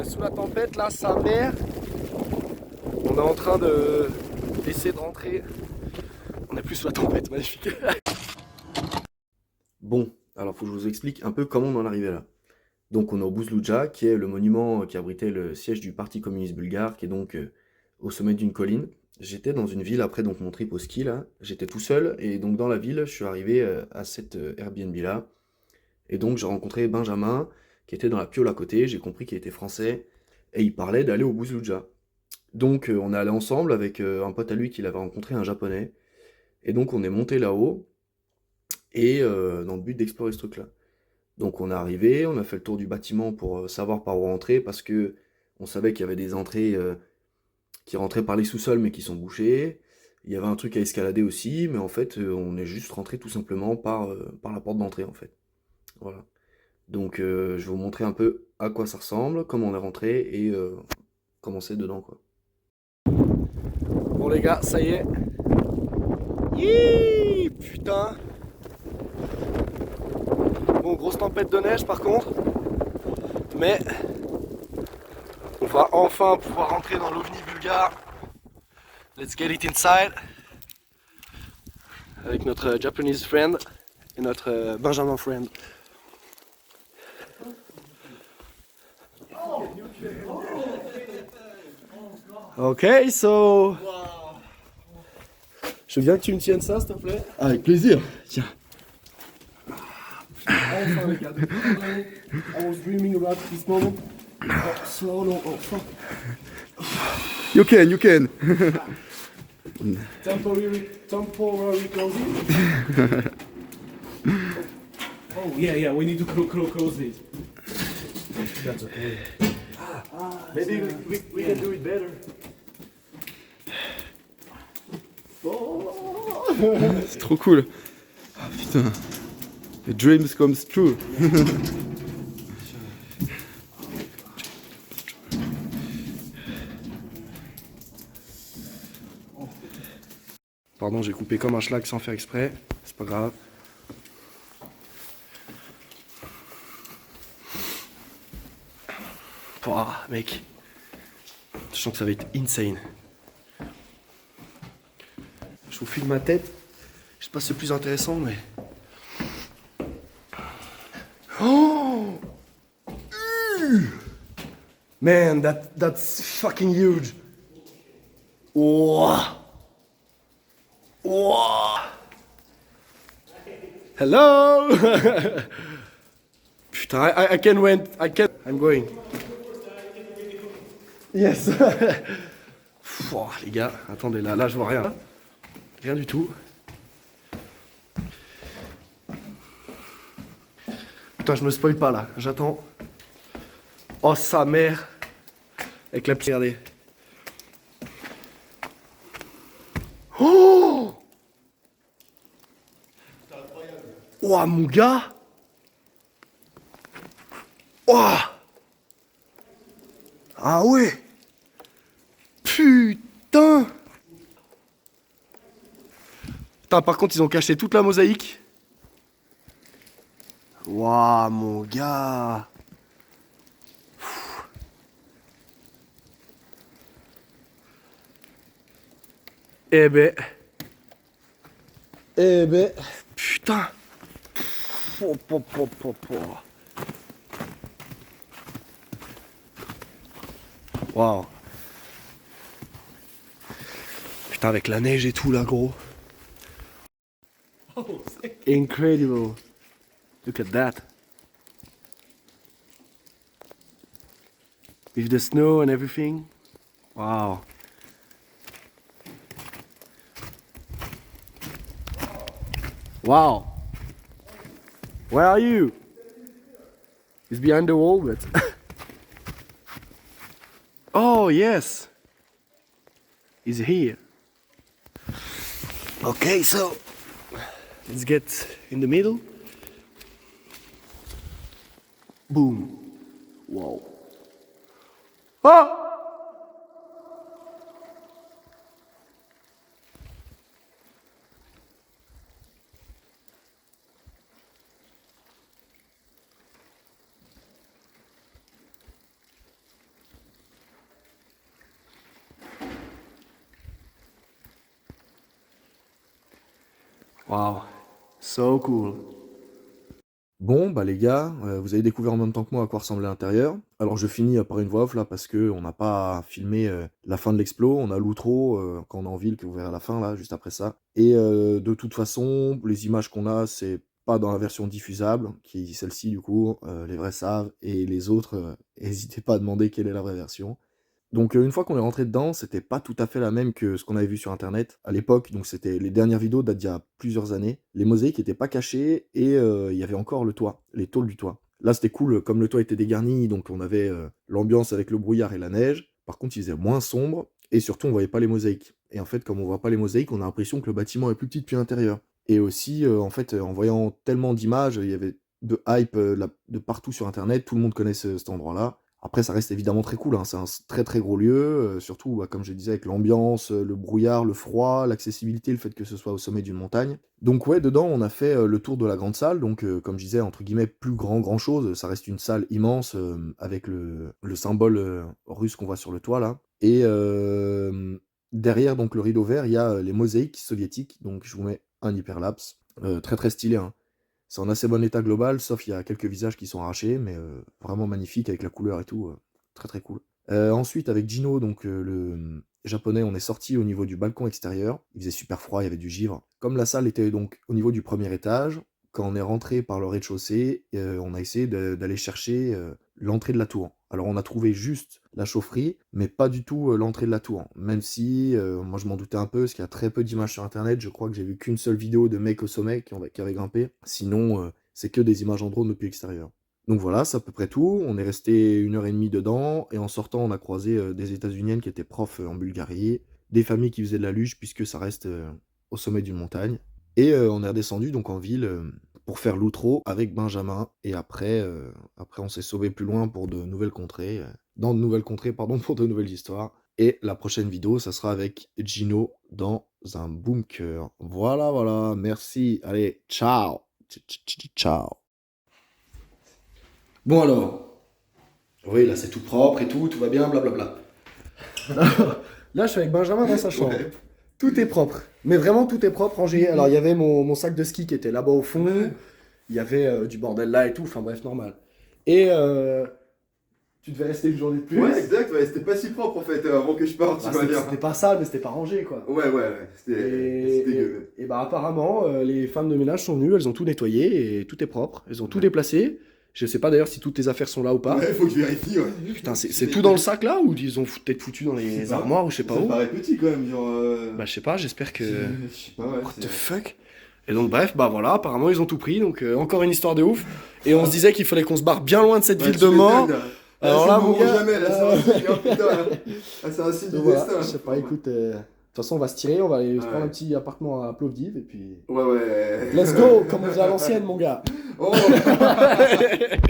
on est sous la tempête là, sa mère. On est en train d'essayer de rentrer. On est plus sous la tempête, magnifique. Bon, alors faut que je vous explique un peu comment on en est arrivé là. Donc on est au Buzluja, qui est le monument qui abritait le siège du Parti communiste bulgare, qui est donc au sommet d'une colline. J'étais dans une ville après donc mon trip au ski là, j'étais tout seul et donc dans la ville je suis arrivé à cette Airbnb là et donc j'ai rencontré Benjamin qui était dans la piole à côté, j'ai compris qu'il était français et il parlait d'aller au Buzluja. Donc on est allé ensemble avec un pote à lui qui l'avait rencontré, un japonais, et donc on est monté là-haut et dans le but d'explorer ce truc là. Donc on est arrivé, on a fait le tour du bâtiment pour savoir par où rentrer parce que on savait qu'il y avait des entrées qui rentraient par les sous-sols mais qui sont bouchées. Il y avait un truc à escalader aussi, mais en fait on est juste rentré tout simplement par la porte d'entrée en fait. Voilà. Donc je vais vous montrer un peu à quoi ça ressemble, comment on est rentré et comment c'est dedans quoi. Bon les gars, ça y est. Yii, putain. Bon, grosse tempête de neige par contre. Mais on va enfin pouvoir rentrer dans l'OVNI bulgare. Let's get it inside. Avec notre Japanese friend et notre Benjamin friend. Ok, so... Je veux bien que tu me tiennes ça, s'il te plaît. Avec plaisir. Tiens. Enfin les gars, I was dreaming about this moment. Oh, so long, oh fuck. You can, you can. Temporary closing. Oh yeah, we need to close this. That's okay. Maybe we can do it better. C'est trop cool. Ah, putain. The dreams comes true. Pardon, j'ai coupé comme un schlag sans faire exprès. C'est pas grave. Pouah, mec. Je sens que ça va être insane. Je vous filme ma tête. Je sais pas si c'est plus intéressant, mais... Oh! Man, that's fucking huge. Wow. Wow. Hello. Putain, I can wait. I'm going. Yes. Pouah, les gars, attendez, là je vois rien. Rien du tout. Putain, je me spoil pas là, j'attends. Oh sa mère. Avec la petite, regardez. Oh! Ouah mon gars! Ouah! Ah ouais! Putain! Putain, par contre, ils ont caché toute la mosaïque. Ouah mon gars! Eh ben, putain. Waouh. Putain, avec la neige et tout là, gros. Incredible. Look at that. With the snow and everything. Wow. Wow. Where are you? He's behind the wall, but... Oh, yes. He's here. Okay, so... Let's get in the middle. Boom. Wow. Ah! Wow, so cool. Bon, bah les gars, vous avez découvert en même temps que moi à quoi ressemblait l'intérieur. Alors je finis par une voix off là parce que on n'a pas filmé la fin de l'explo, on a l'outro quand on est en ville que vous verrez à la fin là, juste après ça. Et de toute façon, les images qu'on a, c'est pas dans la version diffusable, qui est celle-ci du coup, les vrais savent, et les autres, hésitez pas à demander quelle est la vraie version. Donc une fois qu'on est rentré dedans, c'était pas tout à fait la même que ce qu'on avait vu sur internet à l'époque, donc c'était les dernières vidéos datent d'il y a plusieurs années. Les mosaïques étaient pas cachées et il y avait encore le toit, les tôles du toit. Là c'était cool, comme le toit était dégarni, donc on avait l'ambiance avec le brouillard et la neige. Par contre il faisait moins sombre et surtout on voyait pas les mosaïques. Et en fait comme on voit pas les mosaïques, on a l'impression que le bâtiment est plus petit depuis l'intérieur. Et aussi en fait en voyant tellement d'images, il y avait de hype de partout sur internet, tout le monde connaît cet endroit-là. Après, ça reste évidemment très cool, hein. C'est un très très gros lieu, surtout, bah, comme je disais, avec l'ambiance, le brouillard, le froid, l'accessibilité, le fait que ce soit au sommet d'une montagne. Donc ouais, dedans, on a fait le tour de la grande salle, donc comme je disais, entre guillemets, plus grand chose. Ça reste une salle immense avec le symbole russe qu'on voit sur le toit là. Et derrière donc le rideau vert, il y a les mosaïques soviétiques, donc je vous mets un hyperlapse. Très très stylé, hein. C'est en assez bon état global, sauf il y a quelques visages qui sont arrachés, mais vraiment magnifique avec la couleur et tout, très très cool. Ensuite, avec Gino, donc le japonais, on est sorti au niveau du balcon extérieur. Il faisait super froid, il y avait du givre. Comme la salle était donc au niveau du premier étage, quand on est rentré par le rez-de-chaussée, on a essayé d'aller chercher l'entrée de la tour. Alors on a trouvé juste la chaufferie, mais pas du tout l'entrée de la tour. Même si, moi je m'en doutais un peu, parce qu'il y a très peu d'images sur internet, je crois que j'ai vu qu'une seule vidéo de mecs au sommet qui avaient grimpé. Sinon, c'est que des images en drone depuis l'extérieur. Donc voilà, c'est à peu près tout. On est resté 1 heure et demie dedans, et en sortant, on a croisé des États-Uniennes qui étaient profs en Bulgarie, des familles qui faisaient de la luge, puisque ça reste au sommet d'une montagne. Et on est redescendu donc en ville pour faire l'outro avec Benjamin. Et après on s'est sauvé plus loin pour de nouvelles contrées. Dans de nouvelles contrées, pardon, pour de nouvelles histoires. Et la prochaine vidéo, ça sera avec Gino dans un bunker. Voilà, voilà, merci. Allez, ciao. Ciao. Bon alors. Oui, là c'est tout propre et tout va bien, blablabla. Là, je suis avec Benjamin dans sa chambre. Ouais. Tout est propre. Mais vraiment, tout est propre, rangé. Alors, il y avait mon sac de ski qui était là-bas au fond. Il y avait du bordel là et tout. Enfin, bref, normal. Et tu devais rester une journée de plus. Ouais, exact, ouais, c'était pas si propre en fait avant que je parte, Bah, tu vas dire. c'était pas sale, mais c'était pas rangé, quoi. Ouais, c'était dégueu. Et bah, apparemment, les femmes de ménage sont venues, elles ont tout nettoyé et tout est propre. Elles ont tout déplacé. Je sais pas d'ailleurs si toutes tes affaires sont là ou pas. Ouais, faut que je vérifie, ouais. Putain, c'est tout dans le sac là ou ils ont peut-être foutu dans les armoires ou je sais pas Ça où. paraît petit quand même, genre. Bah, je sais pas, j'espère que. Je sais pas, ouais. What the fuck? Et donc bref, bah voilà, apparemment ils ont tout pris, donc encore une histoire de ouf. Et on se disait qu'il fallait qu'on se barre bien loin de cette ville de mort. Alors là, mon gars, jamais, là, c'est un signe, hein, putain, là. Ah, c'est un signe du voilà, destin. je sais pas, écoute, de toute façon on va se tirer, on va aller se prendre un petit appartement à Plovdiv et puis... Ouais. Let's go, comme on faisait à l'ancienne mon gars. Oh